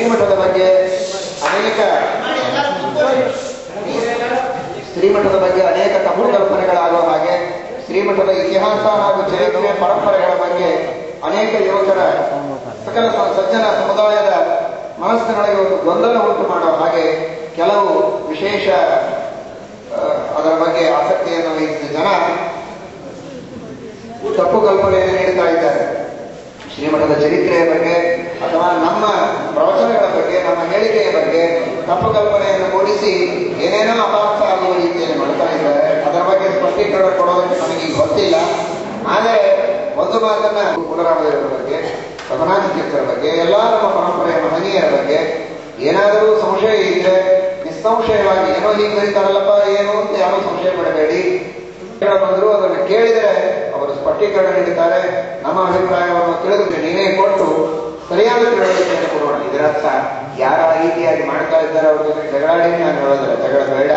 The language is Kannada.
ಶ್ರೀಮಠದ ಬಗ್ಗೆ ಅನೇಕ ತಪ್ಪು ಕಲ್ಪನೆಗಳಾಗುವ ಹಾಗೆ ಶ್ರೀಮಠದ ಇತಿಹಾಸ ಹಾಗೂ ಚರಿತ್ರೆ ಪರಂಪರೆಗಳ ಬಗ್ಗೆ ಅನೇಕ ಯುವಕರ ಸಕಲ ಸಜ್ಜನ ಸಮುದಾಯದ ಮನಸ್ಸಿನೊಳಗೆ ಒಂದು ಗೊಂದಲ ಉಂಟು ಮಾಡುವ ಹಾಗೆ ಕೆಲವು ವಿಶೇಷ ಅದರ ಬಗ್ಗೆ ಆಸಕ್ತಿಯನ್ನು ವಹಿಸಿದ ಜನ ತಪ್ಪು ಕಲ್ಪನೆಯನ್ನು ನೀಡುತ್ತಾ ಇದ್ದಾರೆ. ಶ್ರೀಮಠದ ಚರಿತ್ರೆಯ ಬಗ್ಗೆ ಅಥವಾ ನಮ್ಮ ಪ್ರವಚನಗಳ ಬಗ್ಗೆ, ನಮ್ಮ ಹೇಳಿಕೆಯ ಬಗ್ಗೆ ತಪ್ಪು ಕಲ್ಪನೆಯನ್ನು ಮೂಡಿಸಿ ಏನೇನೋ ಅಪಾರ್ಥ ಆಗುವ ರೀತಿಯಲ್ಲಿ ಮಾಡ್ತಾ ಇದ್ದಾರೆ. ಅದರ ಬಗ್ಗೆ ಸ್ಪಷ್ಟೀಕರಣ ಕೊಡೋದಕ್ಕೆ ನನಗೆ ಗೊತ್ತಿಲ್ಲ. ಆದರೆ ಒಂದು ಮಾತನ್ನ ಪುನರಾವರ್ತಿಸುವ ಬಗ್ಗೆ, ರಘುನಾಥತೀರ್ಥರ ಬಗ್ಗೆ, ಎಲ್ಲ ನಮ್ಮ ಪರಂಪರೆಯ ಮಹನೀಯರ ಬಗ್ಗೆ ಏನಾದರೂ ಸಂಶಯ ಇದ್ರೆ ನಿಸ್ಸಂಶಯವಾಗಿ ಏನೋ ಹೀಗೆ ಕರೀತಾರಲ್ಲಪ್ಪ ಏನು ಅಂತ ಯಾರೋ ಸಂಶಯ ಪಡಬೇಡಿ. ಬಂದರೂ ಅದನ್ನು ಕೇಳಿದರೆ ಅವರು ಸ್ಪಷ್ಟೀಕರಣ ನೀಡುತ್ತಾರೆ. ನಮ್ಮ ಅಭಿಪ್ರಾಯವನ್ನು ತಿಳಿದು ನೀವೇ ಕೊಟ್ಟು ಸರಿಯಾದ ತಿಳುವಳಿಕೆಯನ್ನು ಕೊಡೋಣ. ಇದರರ್ಥ ಯಾರ ರೀತಿಯಾಗಿ ಮಾಡ್ತಾ ಇದ್ದಾರೆ ಅವ್ರ ಜೊತೆ ಜಗಳಾಡಿ ನಾನು ಹೇಳೋದಿಲ್ಲ, ಜಗಳ ಬೇಡ.